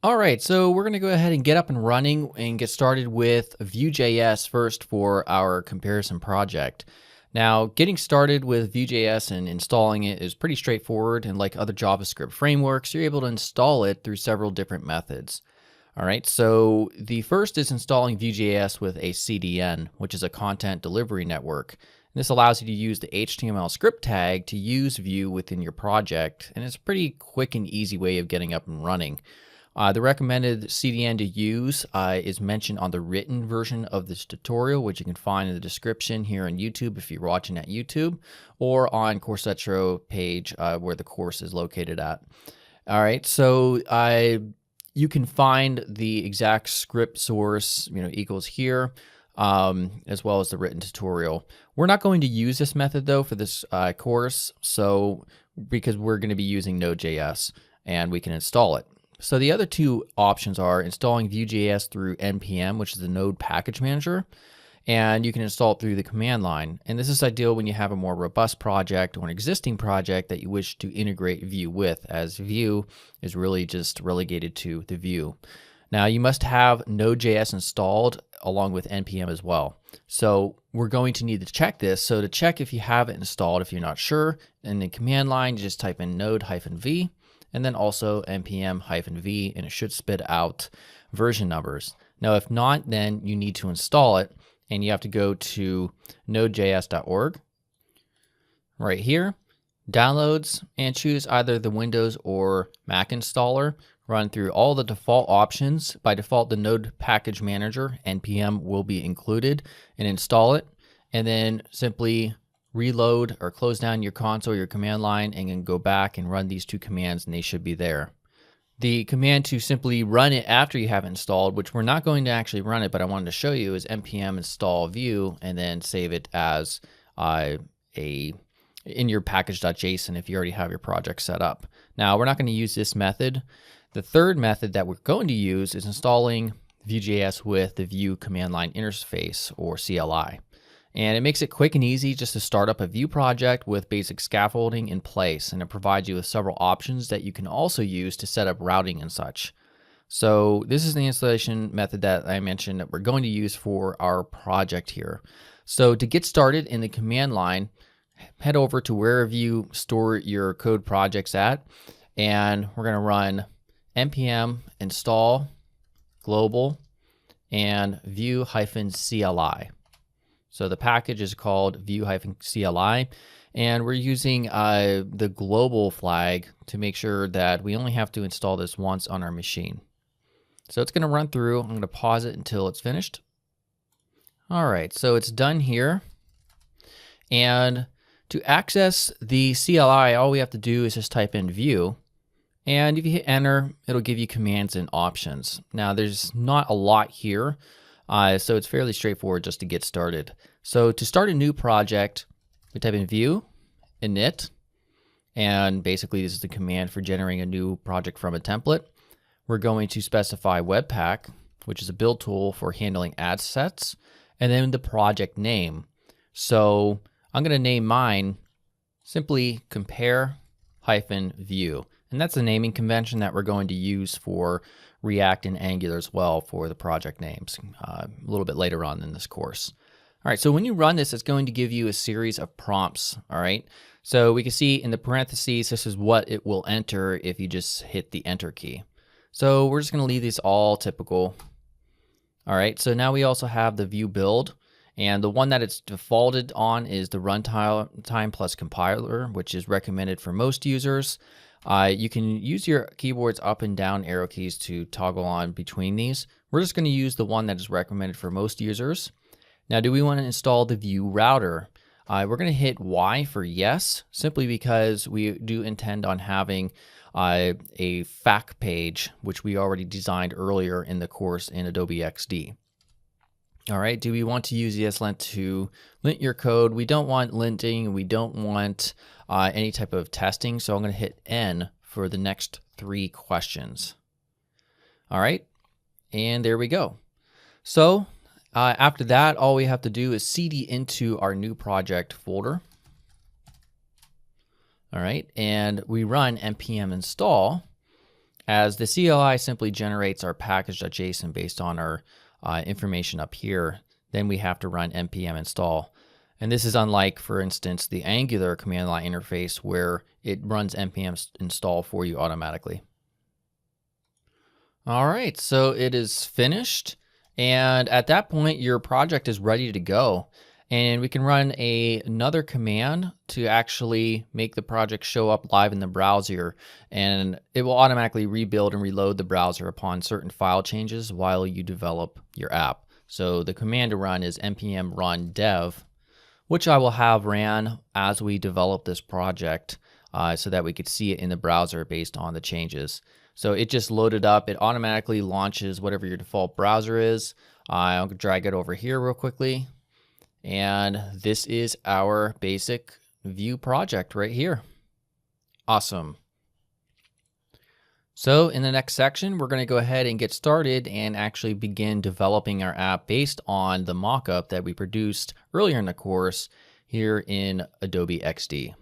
All right, so we're going to go ahead and get up and running and get started with Vue.js first for our comparison project. Now, getting started with Vue.js and installing it is pretty straightforward, and like other JavaScript frameworks, you're able to install it through several different methods. All right, so the first is installing Vue.js with a CDN, which is a content delivery network. This allows you to use the HTML script tag to use Vue within your project, and it's a pretty quick and easy way of getting up and running. The recommended CDN to use is mentioned on the written version of this tutorial, which you can find in the description here on YouTube if you're watching at YouTube, or on Coursetro page where the course is located at. All right, so you can find the exact script source, equals here, as well as the written tutorial. We're not going to use this method though for this course, because we're going to be using Node.js and we can install it. So the other two options are installing Vue.js through npm, which is the Node package manager, and you can install it through the command line. And this is ideal when you have a more robust project or an existing project that you wish to integrate Vue with, as Vue is really just relegated to the Vue. Now you must have Node.js installed along with npm as well. So we're going to need to check this. So to check if you have it installed, if you're not sure, in the command line, you just type in node-v. And then also npm-v, and it should spit out version numbers. Now, if not, then you need to install it, and you have to go to nodejs.org right here, downloads, and choose either the Windows or Mac installer. Run through all the default options. By default, the Node package manager, npm, will be included, and install it, and then simply reload or close down your console, your command line, and then go back and run these two commands, and they should be there. The command to simply run it after you have it installed, which we're not going to actually run it, but I wanted to show you, is npm install Vue, and then save it as in your package.json if you already have your project set up. Now, we're not going to use this method. The third method that we're going to use is installing Vue.js with the Vue command line interface, or CLI. And it makes it quick and easy just to start up a Vue project with basic scaffolding in place, and it provides you with several options that you can also use to set up routing and such. So this is the installation method that I mentioned that we're going to use for our project here. So to get started in the command line, head over to wherever you store your code projects at, and we're going to run npm install global and Vue-CLI. So the package is called Vue-CLI, and we're using the global flag to make sure that we only have to install this once on our machine. So it's going to run through. I'm going to pause it until it's finished. All right, so it's done here. And to access the CLI, all we have to do is just type in Vue. And if you hit enter, it'll give you commands and options. Now, there's not a lot here. So it's fairly straightforward just to get started. So to start a new project, we type in Vue init, and basically this is the command for generating a new project from a template. We're going to specify Webpack, which is a build tool for handling ad sets, and then the project name. So I'm going to name mine simply compare-vue. And that's the naming convention that we're going to use for React and Angular as well for the project names a little bit later on in this course. All right, so when you run this, it's going to give you a series of prompts, all right? So we can see in the parentheses, this is what it will enter if you just hit the enter key. So we're just gonna leave these all typical. All right, so now we also have the Vue build, and the one that it's defaulted on is the runtime plus compiler, which is recommended for most users. You can use your keyboard's up and down arrow keys to toggle on between these. We're just going to use the one that is recommended for most users. Now, do we want to install the Vue router? We're going to hit Y for yes, simply because we do intend on having a FAQ page, which we already designed earlier in the course in Adobe XD. All right, do we want to use ESLint to lint your code? We don't want linting. We don't want any type of testing. So I'm going to hit N for the next 3 questions. All right, and there we go. So after that, all we have to do is cd into our new project folder. All right, and we run npm install, as the CLI simply generates our package.json based on our information up here. Then we have to run npm install. And this is unlike, for instance, the Angular command line interface where it runs npm install for you automatically. All right, so it is finished. And at that point, your project is ready to go. And we can run another command to actually make the project show up live in the browser. And it will automatically rebuild and reload the browser upon certain file changes while you develop your app. So the command to run is npm run dev, which I will have ran as we develop this project so that we could see it in the browser based on the changes. So it just loaded up. It automatically launches whatever your default browser is. I'll drag it over here real quickly. And this is our basic Vue project right here. Awesome. So in the next section, we're going to go ahead and get started and actually begin developing our app based on the mockup that we produced earlier in the course here in Adobe XD.